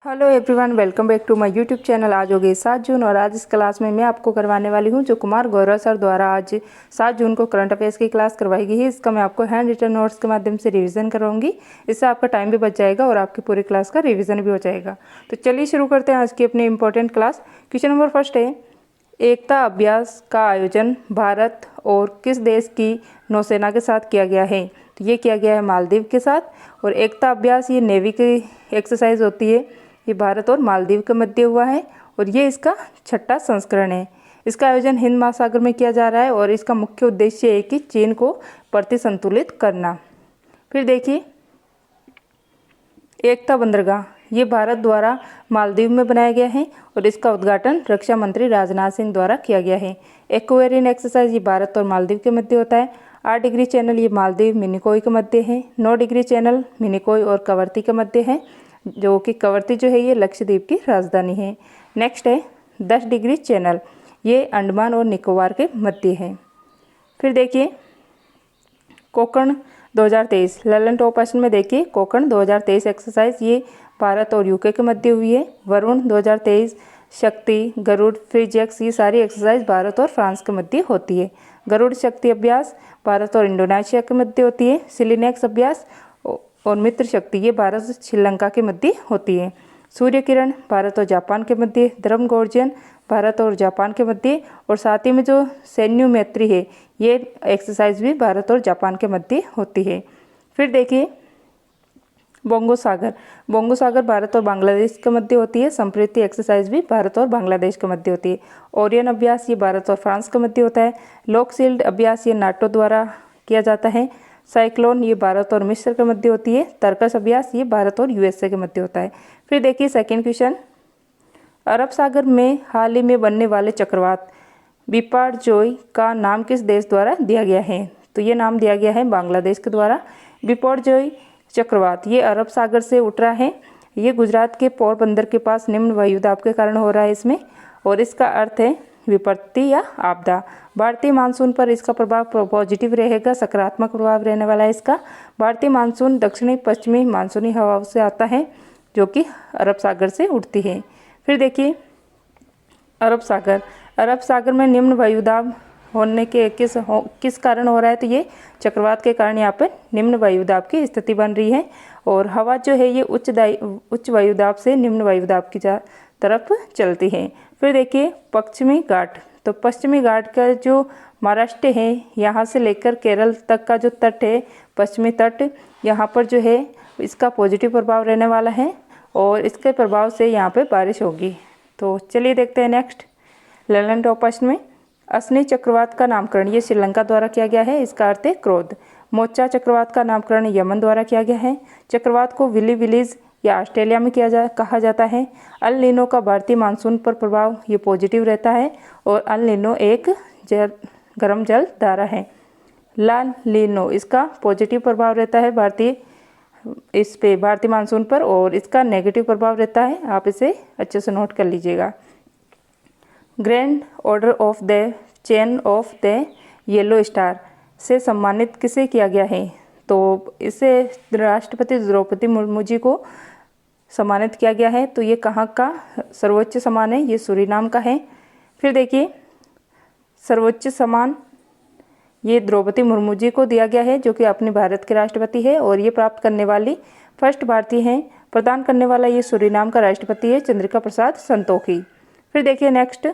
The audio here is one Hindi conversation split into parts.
Hello everyone, welcome back to my YouTube channel. आज हो गई 7 जून और आज इस क्लास में मैं आपको करवाने वाली हूं जो कुमार गौरव सर द्वारा आज 7 जून को करंट अफेयर्स की क्लास करवाई गई है। इसका मैं आपको हैंड रिटन नोट्स के माध्यम से रिवीजन करवाऊंगी। इससे आपका टाइम भी बच जाएगा और आपकी पूरी क्लास का रिविजन भी हो जाएगा। तो चलिए शुरू करते हैं आज की अपनी important class. Question number first है, एकता अभ्यास का आयोजन भारत और किस देश की नौसेना के साथ किया गया है? तो ये किया गया है मालदीव के साथ। और एकता अभ्यास ये नेवी की एक्सरसाइज होती है। ये भारत और मालदीव के मध्य हुआ है और ये इसका 6ठा संस्करण है। इसका आयोजन हिंद महासागर में किया जा रहा है और इसका मुख्य उद्देश्य है कि चीन को प्रतिसंतुलित करना। फिर देखिए, एकता बंदरगाह ये भारत द्वारा मालदीव में बनाया गया है और इसका उद्घाटन रक्षा मंत्री राजनाथ सिंह द्वारा किया गया है। एक्वेरियन एक्सरसाइज ये भारत और मालदीव के मध्य होता है। 8 डिग्री चैनल ये मालदीव मिनिकोय के मध्य है। 9 डिग्री चैनल मिनिकोय और कवरत्ती के मध्य है, जो कि कवरत्ती जो है ये लक्षद्वीप की राजधानी है। नेक्स्ट है 10 डिग्री चैनल, ये अंडमान और निकोबार के मध्य है। फिर देखिए कोकण 2023 ललन टॉप क्वेश्चन में देखिए कोकण 2023 एक्सरसाइज ये भारत और यूके के मध्य हुई है। वरुण 2023, शक्ति, गरुड़, फ्रीजेक्स ये सारी एक्सरसाइज भारत और फ्रांस के मध्य होती है। गरुड़ शक्ति अभ्यास भारत और इंडोनेशिया के मध्य होती है। सिलिनेक्स अभ्यास और मित्र शक्ति ये भारत और श्रीलंका के मध्य होती है। सूर्य किरण भारत और जापान के मध्य। धर्म गोर्जन भारत और जापान के मध्य। और साथ ही में जो सैन्य मैत्री है ये एक्सरसाइज भी भारत और जापान के मध्य होती है। फिर देखिए बोंगो सागर भारत और बांग्लादेश के मध्य होती है। संप्रीति एक्सरसाइज भी भारत और बांग्लादेश के मध्य होती है। ओरियन अभ्यास ये भारत और फ्रांस के मध्य होता है। लॉकशील्ड अभ्यास ये नाटो द्वारा किया जाता है। साइक्लोन ये भारत और मिस्र के मध्य होती है। तर्कस अभ्यास ये भारत और यूएसए के मध्य होता है। फिर देखिए सेकंड क्वेश्चन, अरब सागर में हाल ही में बनने वाले चक्रवात बिपारजोय का नाम किस देश द्वारा दिया गया है? तो ये नाम दिया गया है बांग्लादेश के द्वारा। बिपारजोय चक्रवात ये अरब सागर से उठ रहा है। ये गुजरात के पोरबंदर के पास निम्न वायुदाब के कारण हो रहा है इसमें, और इसका अर्थ है विपत्ति या आपदा। भारतीय मानसून पर इसका प्रभाव पॉजिटिव रहेगा, सकारात्मक प्रभाव रहने वाला है इसका। भारतीय मानसून दक्षिणी पश्चिमी मानसूनी हवाओं से आता है जो कि अरब सागर से उठती है। फिर देखिए अरब सागर में निम्न वायुदाब होने के किस कारण हो रहा है? तो ये चक्रवात के कारण यहाँ पर निम्न वायुदाब की स्थिति बन रही है और हवा जो है ये उच्च वायुदाब से निम्न वायुदाब की तरफ चलती है। फिर देखिए पश्चिमी घाट, तो पश्चिमी घाट का जो महाराष्ट्र है यहाँ से लेकर केरल तक का जो तट है, पश्चिमी तट, यहाँ पर जो है इसका पॉजिटिव प्रभाव रहने वाला है और इसके प्रभाव से यहाँ पे बारिश होगी। तो चलिए देखते हैं नेक्स्ट ललन टॉप प्रश्न में, असनी चक्रवात का नामकरण ये श्रीलंका द्वारा किया गया है। इसका अर्थ है क्रोध। मोचा चक्रवात का नामकरण यमन द्वारा किया गया है। चक्रवात को विली विलीज या ऑस्ट्रेलिया में कहा जाता है। अल नीनो का भारतीय मानसून पर प्रभाव ये पॉजिटिव रहता है और अल नीनो एक गर्म जल धारा है। लाल लीनो इसका पॉजिटिव प्रभाव रहता है भारतीय मानसून पर और इसका नेगेटिव प्रभाव रहता है। आप इसे अच्छे से नोट कर लीजिएगा। Grand order of the chain of the yellow star से सम्मानित किसे किया गया है? तो इसे राष्ट्रपति द्रौपदी मुर्मू जी को सम्मानित किया गया है। तो ये कहाँ का सर्वोच्च सम्मान है? ये सूरीनाम का है। फिर देखिए सर्वोच्च सम्मान ये द्रौपदी मुर्मू जी को दिया गया है जो कि अपने भारत के राष्ट्रपति है और ये प्राप्त करने वाली फर्स्ट भारतीय हैं। प्रदान करने वाला ये सूरीनाम का राष्ट्रपति है चंद्रिका प्रसाद संतोखी। फिर देखिए नेक्स्ट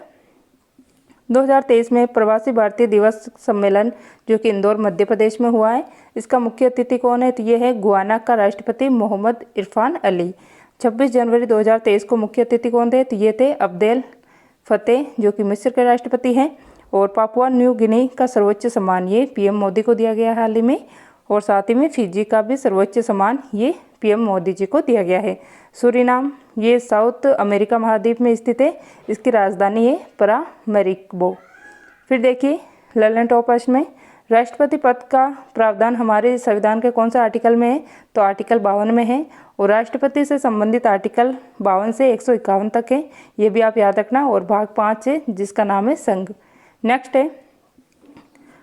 2023 में प्रवासी भारतीय दिवस सम्मेलन जो कि इंदौर मध्य प्रदेश में हुआ है, इसका मुख्य अतिथि कौन है? तो ये है गुयाना का राष्ट्रपति मोहम्मद इरफान अली। 26 जनवरी 2023 को मुख्य अतिथि कौन थे? तो ये थे अब्देल फतेह जो कि मिस्र के राष्ट्रपति हैं। और पापुआ न्यू गिनी का सर्वोच्च सम्मान ये पीएम मोदी को दिया गया है हाल ही में, और साथ ही में फिजी का भी सर्वोच्च सम्मान ये पीएम मोदी जी को दिया गया है। सूरीनाम ये साउथ अमेरिका महाद्वीप में स्थित है। इसकी राजधानी है परामरिबो। फिर देखिए ललन टॉप प्रश्न में, राष्ट्रपति पद का प्रावधान हमारे संविधान के कौन सा आर्टिकल में है? तो आर्टिकल 52 में है और राष्ट्रपति से संबंधित आर्टिकल 52 से 151 तक है, ये भी आप याद रखना। और भाग 5 है जिसका नाम है संघ। नेक्स्ट है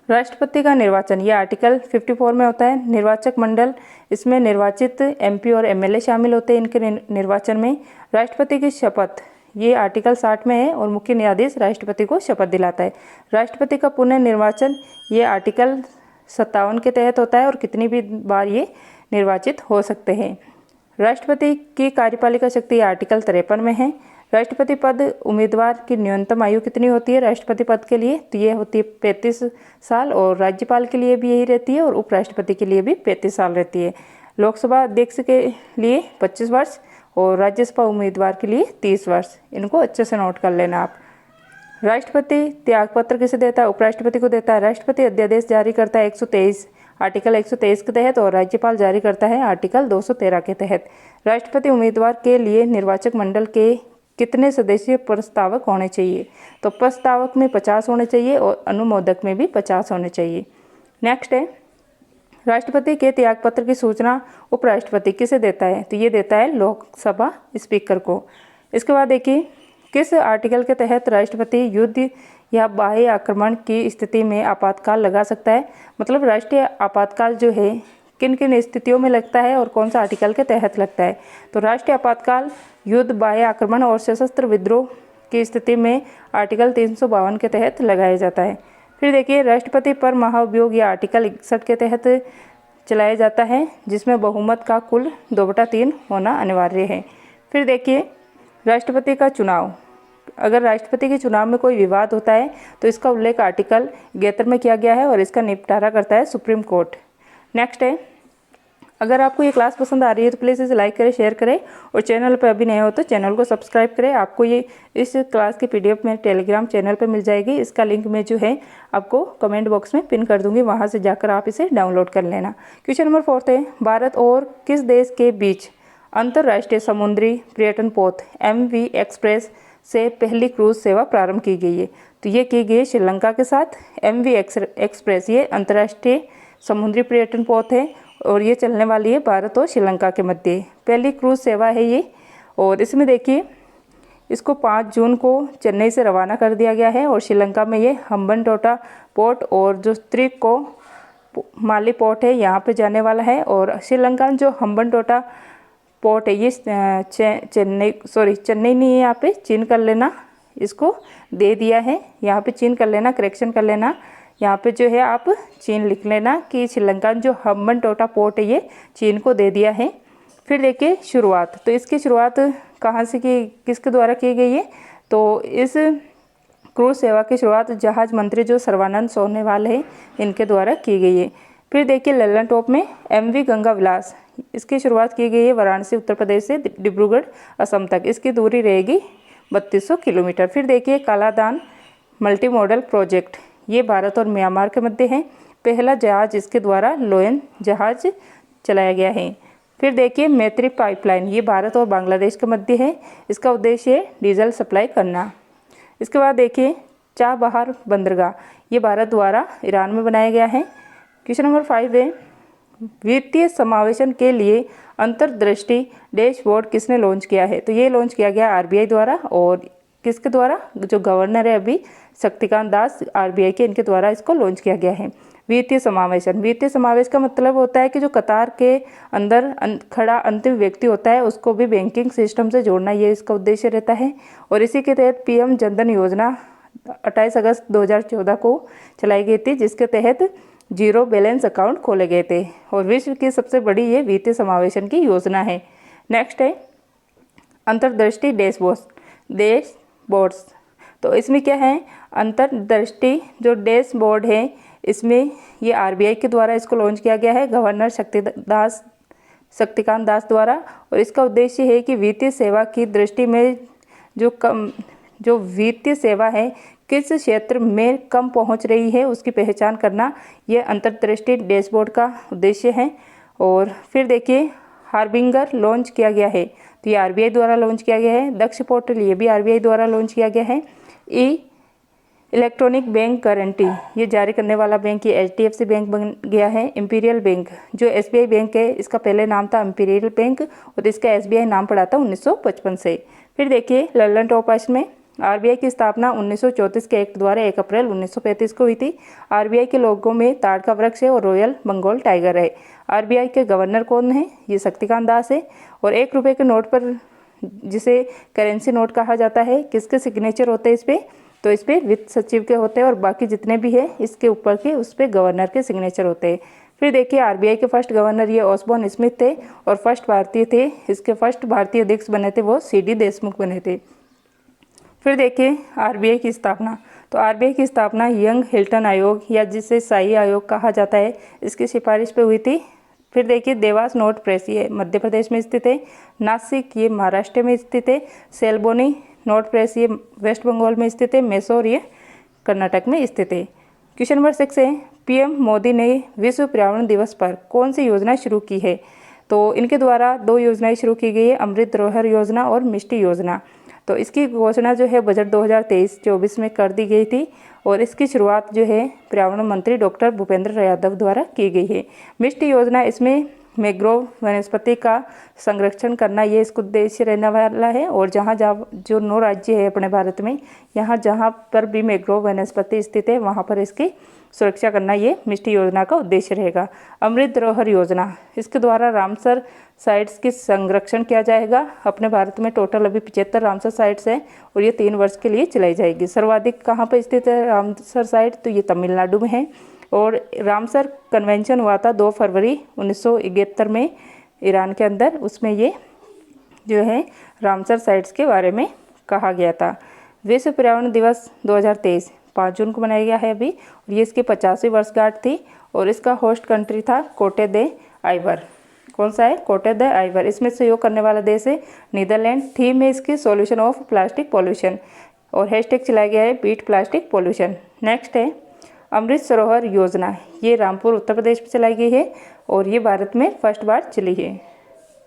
राष्ट्रपति का निर्वाचन, ये आर्टिकल 54 में होता है। निर्वाचक मंडल, इसमें निर्वाचित एमपी और एमएलए शामिल होते हैं इनके निर्वाचन में। राष्ट्रपति की शपथ, ये आर्टिकल 60 में है और मुख्य न्यायाधीश राष्ट्रपति को शपथ दिलाता है। राष्ट्रपति का पुनर्निर्वाचन, ये आर्टिकल 57 के तहत होता है और कितनी भी बार ये निर्वाचित हो सकते हैं। राष्ट्रपति की कार्यपालिका शक्ति आर्टिकल 53 में है। राष्ट्रपति पद उम्मीदवार की न्यूनतम आयु कितनी होती है राष्ट्रपति पद के लिए, तो ये होती है 35 साल और राज्यपाल के लिए भी यही रहती है और उपराष्ट्रपति के लिए भी 35 साल रहती है। लोकसभा अध्यक्ष के लिए 25 वर्ष और राज्यसभा उम्मीदवार के लिए 30 वर्ष। इनको अच्छे से नोट कर लेना आप। राष्ट्रपति त्यागपत्र किसे देता है, उपराष्ट्रपति को देता है। राष्ट्रपति अध्यादेश जारी करता है 123 आर्टिकल 123 के तहत और राज्यपाल जारी करता है आर्टिकल 213 के तहत। राष्ट्रपति उम्मीदवार के लिए निर्वाचक मंडल के कितने सदस्य प्रस्तावक होने चाहिए, तो प्रस्तावक में 50 होने चाहिए और अनुमोदक में भी 50 होने चाहिए। नेक्स्ट है, राष्ट्रपति के त्यागपत्र की सूचना उपराष्ट्रपति किसे देता है, तो ये देता है लोकसभा स्पीकर को। इसके बाद देखिए, किस आर्टिकल के तहत राष्ट्रपति युद्ध या बाह्य आक्रमण की स्थिति में आपातकाल लगा सकता है, मतलब राष्ट्रीय आपातकाल जो है किन किन स्थितियों में लगता है और कौन सा आर्टिकल के तहत लगता है। तो राष्ट्रीय आपातकाल युद्ध, बाह्य आक्रमण और सशस्त्र विद्रोह की स्थिति में आर्टिकल 352 के तहत लगाया जाता है। फिर देखिए, राष्ट्रपति पर महाभियोग या आर्टिकल 61 के तहत चलाया जाता है, जिसमें बहुमत का कुल 2/3 होना अनिवार्य है। फिर देखिए, राष्ट्रपति का चुनाव, अगर राष्ट्रपति के चुनाव में कोई विवाद होता है तो इसका उल्लेख आर्टिकल 71 में किया गया है और इसका निपटारा करता है सुप्रीम कोर्ट। नेक्स्ट है, अगर आपको ये क्लास पसंद आ रही है तो प्लीज़ इसे लाइक करें, शेयर करें और चैनल पर अभी नए हो तो चैनल को सब्सक्राइब करें। आपको ये इस क्लास की पीडीएफ में टेलीग्राम चैनल पर मिल जाएगी। इसका लिंक मैं जो है आपको कमेंट बॉक्स में पिन कर दूंगी, वहाँ से जाकर आप इसे डाउनलोड कर लेना। क्वेश्चन नंबर 4 है, भारत और किस देश के बीच अंतर्राष्ट्रीय समुद्री पर्यटन पोत MV एक्सप्रेस से पहली क्रूज सेवा प्रारंभ की गई है, तो ये की गई श्रीलंका के साथ। MV एक्सप्रेस ये अंतर्राष्ट्रीय समुद्री पर्यटन पोत है और ये चलने वाली है भारत और श्रीलंका के मध्य। पहली क्रूज सेवा है ये, और इसमें देखिए इसको 5 जून को चेन्नई से रवाना कर दिया गया है और श्रीलंका में ये हम्बनटोटा पोर्ट और जो त्रिको माली पोर्ट है यहाँ पे जाने वाला है। और श्रीलंका जो हम्बनटोटा पोर्ट है ये चेन्नई नहीं है, यहाँ पे चीन कर लेना, इसको दे दिया है, यहाँ पे चीन कर लेना, करेक्शन कर लेना, यहाँ पे जो है आप चीन लिख लेना कि श्रीलंका जो हम्बनटोटा पोर्ट है ये चीन को दे दिया है। फिर देखिए शुरुआत, तो इसकी शुरुआत कहाँ से की, किसके द्वारा की गई है, तो इस क्रूज सेवा की शुरुआत जहाज मंत्री जो सर्बानंद सोनोवाल है इनके द्वारा की गई है। फिर देखिए लल्लन टॉप में MV गंगा विलास, इसकी शुरुआत की गई है वाराणसी उत्तर प्रदेश से डिब्रूगढ़ असम तक, इसकी दूरी रहेगी 3200 किलोमीटर। फिर देखिए कालादान मल्टी मॉडल प्रोजेक्ट, ये भारत और म्यांमार के मध्य है, पहला जहाज इसके द्वारा लोयन जहाज चलाया गया है। फिर देखिए मैत्री पाइपलाइन, ये भारत और बांग्लादेश के मध्य है, इसका उद्देश्य है डीजल सप्लाई करना। इसके बाद देखिए चाबहार बंदरगाह, ये भारत द्वारा ईरान में बनाया गया है। क्वेश्चन नंबर 5 है, वित्तीय समावेशन के लिए अंतर्दृष्टि डैशबोर्ड किसने लॉन्च किया है, तो ये लॉन्च किया गया RBI द्वारा और किसके द्वारा, जो गवर्नर है अभी शक्तिकांत दास RBI के, इनके द्वारा इसको लॉन्च किया गया है। वित्तीय समावेशन, वित्तीय समावेश का मतलब होता है कि जो कतार के अंदर खड़ा अंतिम व्यक्ति होता है उसको भी बैंकिंग सिस्टम से जोड़ना, ये इसका उद्देश्य रहता है। और इसी के तहत PM जनधन योजना 28 अगस्त 2014 को चलाई गई थी, जिसके तहत 0 बैलेंस अकाउंट खोले गए थे और विश्व की सबसे बड़ी ये वित्तीय समावेशन की योजना है। नेक्स्ट है अंतर्दृष्टि डैशबोर्ड्स, तो इसमें क्या है, अंतर्दृष्टि जो डैशबोर्ड है इसमें ये RBI के द्वारा इसको लॉन्च किया गया है गवर्नर शक्तिकांत दास द्वारा। और इसका उद्देश्य है कि वित्तीय सेवा की दृष्टि में जो वित्तीय सेवा है किस क्षेत्र में कम पहुंच रही है उसकी पहचान करना, ये अंतर्दृष्टि डैशबोर्ड का उद्देश्य है। और फिर देखिए हार्बिंगर लॉन्च किया गया है, तो ये RBI द्वारा लॉन्च किया गया है। दक्ष पोर्टल, ये भी RBI द्वारा लॉन्च किया गया है। इलेक्ट्रॉनिक बैंक गारंटी, ये जारी करने वाला बैंक ये HDFC बैंक बन गया है। इंपीरियल बैंक जो SBI बैंक है, इसका पहले नाम था इंपीरियल बैंक और इसका SBI नाम पड़ा था 1955 से। फिर देखिए लल्लन टॉप में आरबीआई की स्थापना 1934 के एक्ट द्वारा 1 अप्रैल 1935 को हुई थी। आरबीआई के लोगों में ताड़ का वृक्ष है और रॉयल बंगाल टाइगर है। आरबीआई के गवर्नर कौन है? ये शक्तिकांत दास है। और 1 रुपये के नोट पर, जिसे करेंसी नोट कहा जाता है, किसके सिग्नेचर होते हैं इस पर? तो इस पर वित्त सचिव के होते हैं, और बाकी जितने भी है इसके ऊपर के उस पर गवर्नर के सिग्नेचर होते हैं। फिर देखिए आरबीआई के फर्स्ट गवर्नर ये ऑसबॉर्न स्मिथ थे और फर्स्ट भारतीय थे। इसके फर्स्ट भारतीय अध्यक्ष बने थे वो सीडी देशमुख बने थे। फिर देखिए आरबीआई की स्थापना, तो आरबीआई की स्थापना यंग हिल्टन आयोग या जिसे शाही आयोग कहा जाता है, इसकी सिफारिश पे हुई थी। फिर देखिए देवास नोट प्रेस ये मध्य प्रदेश में स्थित है। नासिक ये महाराष्ट्र में स्थित है। सेलबोनी नोट प्रेस ये वेस्ट बंगाल में स्थित है। मैसूर ये कर्नाटक में स्थित है। क्वेश्चन नंबर 6 है, पीएम मोदी ने विश्व पर्यावरण दिवस पर कौन सी योजना शुरू की है? तो इनके द्वारा 2 योजनाएं शुरू की गई है, अमृत धरोहर योजना और मिष्टी योजना। तो इसकी घोषणा जो है बजट 2023-24 में कर दी गई थी और इसकी शुरुआत जो है पर्यावरण मंत्री डॉक्टर भूपेंद्र यादव द्वारा की गई है। मिष्टी योजना, इसमें मैंग्रोव वनस्पति का संरक्षण करना ये इसका उद्देश्य रहने वाला है। और जहाँ जो 9 राज्य है अपने भारत में, यहाँ जहाँ पर भी मैंग्रोव वनस्पति स्थित है वहाँ पर इसकी सुरक्षा करना ये मिष्टी योजना का उद्देश्य रहेगा। अमृत धरोहर योजना, इसके द्वारा रामसर साइट्स की संरक्षण किया जाएगा। अपने भारत में टोटल अभी 75 रामसर साइट्स हैं और ये 3 वर्ष के लिए चलाई जाएगी। सर्वाधिक कहाँ पर स्थित है रामसर साइट? तो ये तमिलनाडु में है। और रामसर कन्वेंशन हुआ था 2 फरवरी 1971 में ईरान के अंदर, उसमें ये जो है रामसर साइट्स के बारे में कहा गया था। विश्व पर्यावरण दिवस 2023 5 जून को मनाया गया है अभी, और ये इसकी 50वीं वर्षगांठ थी। और इसका होस्ट कंट्री था कोटे दे आइवर। कौन सा है? कोटे दे आइवर। इसमें सहयोग करने वाला देश है नीदरलैंड। थीम है इसकी सॉल्यूशन ऑफ प्लास्टिक पॉल्यूशन और हैशटैग चलाया गया है बीट प्लास्टिक पॉल्यूशन। नेक्स्ट है अमृत सरोवर योजना, ये रामपुर उत्तर प्रदेश में चलाई गई है और ये भारत में फर्स्ट बार चली है।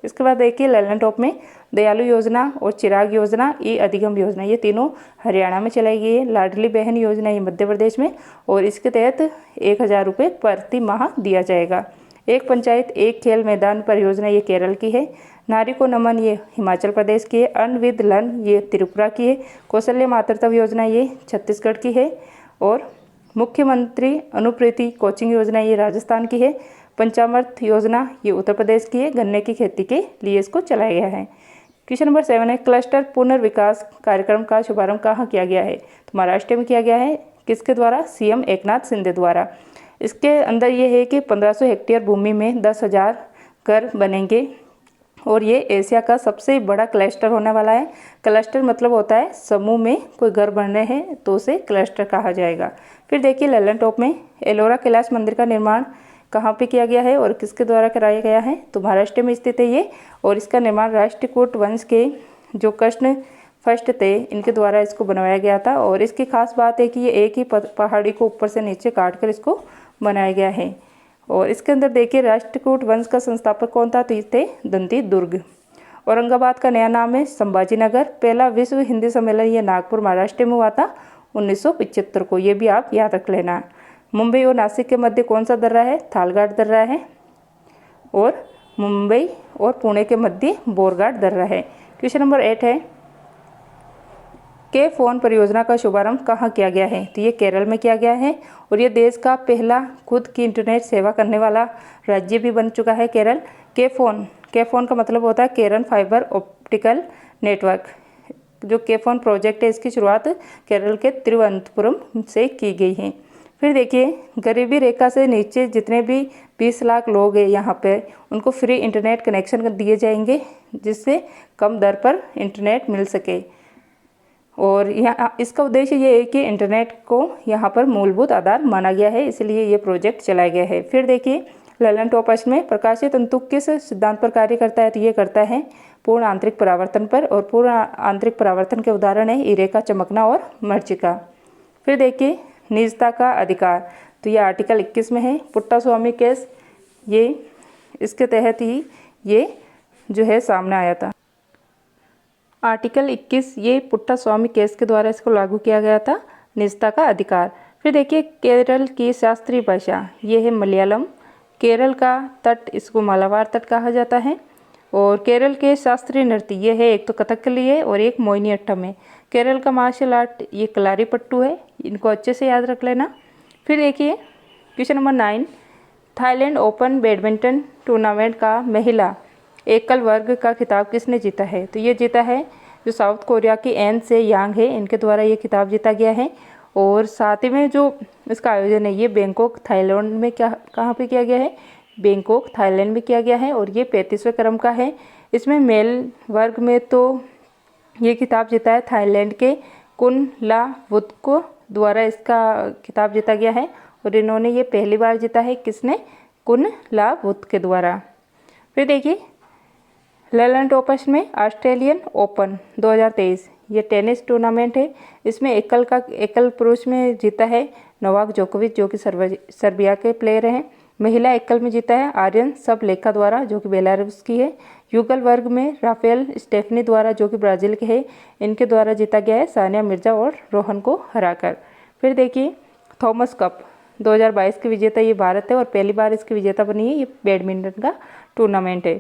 इसके बाद देखिए लैलन टॉप में दयालु योजना और चिराग योजना, ये अधिगम योजना, ये तीनों हरियाणा में चलाई गई है। लाडली बहन योजना ये मध्य प्रदेश में, और इसके तहत 1000 रुपये प्रति माह दिया जाएगा। एक पंचायत एक खेल मैदान परियोजना ये केरल की है। नारी को नमन ये हिमाचल प्रदेश की है। अर्न विद लर्न ये त्रिपुरा की है। कौशल्य मातृत्व योजना ये छत्तीसगढ़ की है। और मुख्यमंत्री अनुप्रीति कोचिंग योजना ये राजस्थान की है। पंचामृत योजना ये उत्तर प्रदेश की है। गन्ने की खेती के लिए इसको चलाया गया है। क्वेश्चन नंबर 7 है, क्लस्टर पुनर्विकास कार्यक्रम का शुभारंभ कहाँ किया गया है? तो महाराष्ट्र में किया गया है। किसके द्वारा? सीएम एकनाथ शिंदे द्वारा। इसके अंदर ये है कि 1500 हेक्टेयर भूमि में 10,000 घर बनेंगे और ये एशिया का सबसे बड़ा क्लस्टर होने वाला है। क्लस्टर मतलब होता है समूह में कोई घर बन रहे हैं तो उसे क्लस्टर कहा जाएगा। फिर देखिए ललन टॉप में एलोरा कैलाश मंदिर का निर्माण कहाँ पे किया गया है और किसके द्वारा कराया गया है? तो महाराष्ट्र में स्थित है ये, और इसका निर्माण राष्ट्रकूट वंश के जो कृष्ण फर्स्ट थे इनके द्वारा इसको बनवाया गया था। और इसकी खास बात है कि ये एक ही पहाड़ी को ऊपर से नीचे काट कर इसको बनाया गया है। और इसके अंदर देखिए राष्ट्रकूट वंश का संस्थापक कौन था? तो ये थे दंती दुर्ग। औरंगाबाद का नया नाम है संभाजी नगर। पहला विश्व हिंदी सम्मेलन ये नागपुर महाराष्ट्र में हुआ था 1975 को, ये भी आप याद रख लेना। मुंबई और नासिक के मध्य कौन सा दर्रा है? थालघाट दर्रा है। और मुंबई और पुणे के मध्य बोरघाट दर्रा है। क्वेश्चन नंबर 8 है, के फोन परियोजना का शुभारंभ कहाँ किया गया है? तो ये केरल में किया गया है और ये देश का पहला खुद की इंटरनेट सेवा करने वाला राज्य भी बन चुका है केरल। के फोन का मतलब होता है केरल फाइबर ऑप्टिकल नेटवर्क। जो के फोन प्रोजेक्ट है इसकी शुरुआत केरल के तिरुवनंतपुरम से की गई है। फिर देखिए गरीबी रेखा से नीचे जितने भी 20 लाख लोग हैं यहाँ पे उनको फ्री इंटरनेट कनेक्शन दिए जाएंगे जिससे कम दर पर इंटरनेट मिल सके। और यहाँ इसका उद्देश्य ये है कि इंटरनेट को यहाँ पर मूलभूत आधार माना गया है, इसलिए ये प्रोजेक्ट चलाया गया है। फिर देखिए ललन टॉप में प्रकाशीय तंतु किस सिद्धांत पर कार्य करता है? तो ये करता है पूर्ण आंतरिक परावर्तन पर, और पूर्ण आंतरिक परावर्तन के उदाहरण है हीरे का चमकना और मर्चिका। फिर देखिए निजता का अधिकार, तो ये आर्टिकल 21 में है। पुट्टास्वामी केस ये इसके तहत ही ये जो है सामने आया था। आर्टिकल 21 ये पुट्टास्वामी केस के द्वारा इसको लागू किया गया था, निजता का अधिकार। फिर देखिए केरल की शास्त्रीय भाषा ये है मलयालम। केरल का तट इसको मालाबार तट कहा जाता है। और केरल के शास्त्रीय नृत्य ये है, एक तो कथकली है और एक मोहिनीअट्टम है। केरल का मार्शल आर्ट ये कलारीपट्टू है, इनको अच्छे से याद रख लेना। फिर देखिए question number 9, Thailand open badminton tournament का महिला एकल वर्ग का खिताब किसने जीता है? तो ये जीता है जो साउथ कोरिया की एन से यांग है, इनके द्वारा ये खिताब जीता गया है। और साथ ही में जो इसका आयोजन है ये बैंकॉक थाईलैंड में कहाँ पे किया गया है? बैंकॉक थाईलैंड में किया गया है और ये 35वें क्रम का है। इसमें मेल वर्ग में तो ये खिताब जीता है थाईलैंड के कुनलावुत्को द्वारा इसका खिताब जीता गया है और इन्होंने ये पहली बार जीता है। किसने? कुनलावुत के द्वारा। फिर देखिए ललन टॉपर्स में ऑस्ट्रेलियन ओपन 2023 ये टेनिस टूर्नामेंट है। इसमें एकल पुरुष में जीता है नोवाक जोकोविच जो कि सर्बिया के प्लेयर हैं। महिला एकल में जीता है आर्यन सबलेका द्वारा जो कि बेलारूस की है। युगल वर्ग में राफेल स्टेफनी द्वारा जो कि ब्राज़ील के है, इनके द्वारा जीता गया है सानिया मिर्जा और रोहन को हराकर। फिर देखिए थॉमस कप 2022 के विजेता ये भारत है और पहली बार इसकी विजेता बनी है। ये बैडमिंटन का टूर्नामेंट है।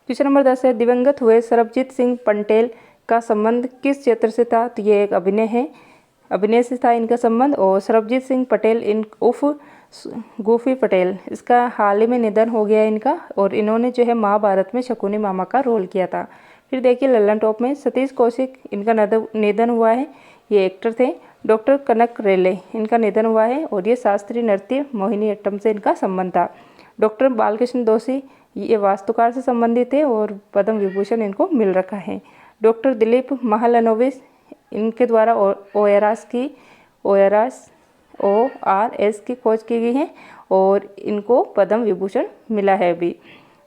क्वेश्चन नंबर 10 है, दिवंगत हुए सरबजीत सिंह पटेल का संबंध किस क्षेत्र से था? तो ये एक अभिनय है, अभिनय से था इनका संबंध। और सरबजीत सिंह पटेल इन उर्फ गोपी पटेल, इसका हाल ही में निधन हो गया इनका और इन्होंने जो है महाभारत में शकुनी मामा का रोल किया था। फिर देखिए ललन टॉप में सतीश कौशिक इनका निधन हुआ है, ये एक्टर थे। डॉक्टर कनक रेले इनका निधन हुआ है और ये शास्त्रीय नृत्य मोहिनीअट्टम से इनका संबंध था। डॉक्टर बालकृष्ण दोषी ये वास्तुकार से संबंधित थे और पद्म विभूषण इनको मिल रखा है। डॉक्टर दिलीप महालनोबिस इनके द्वारा ORS की खोज की गई है और इनको पद्म विभूषण मिला है अभी।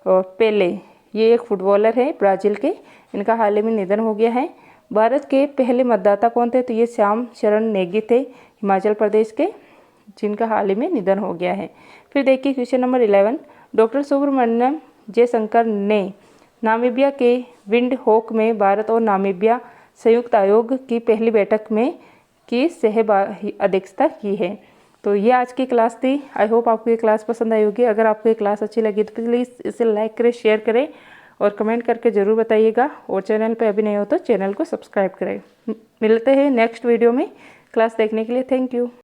और पेले ये एक फुटबॉलर है ब्राज़ील के, इनका हाल ही में निधन हो गया है। भारत के पहले मतदाता कौन थे? तो ये श्याम शरण नेगी थे हिमाचल प्रदेश के, जिनका हाल ही में निधन हो गया है। फिर देखिए question number 11, doctor Subrahmanyam Jaishankar ने नामीबिया के विंड होक में भारत और नामीबिया संयुक्त आयोग की पहली बैठक में की अध्यक्षता की है। तो ये आज की क्लास थी। आई होप आपको ये क्लास पसंद आई होगी। अगर आपको ये क्लास अच्छी लगी तो प्लीज़ इसे लाइक करें, शेयर करें और कमेंट करके ज़रूर बताइएगा। और चैनल पे अभी नहीं हो तो चैनल को सब्सक्राइब करें। मिलते हैं नेक्स्ट वीडियो में। क्लास देखने के लिए थैंक यू।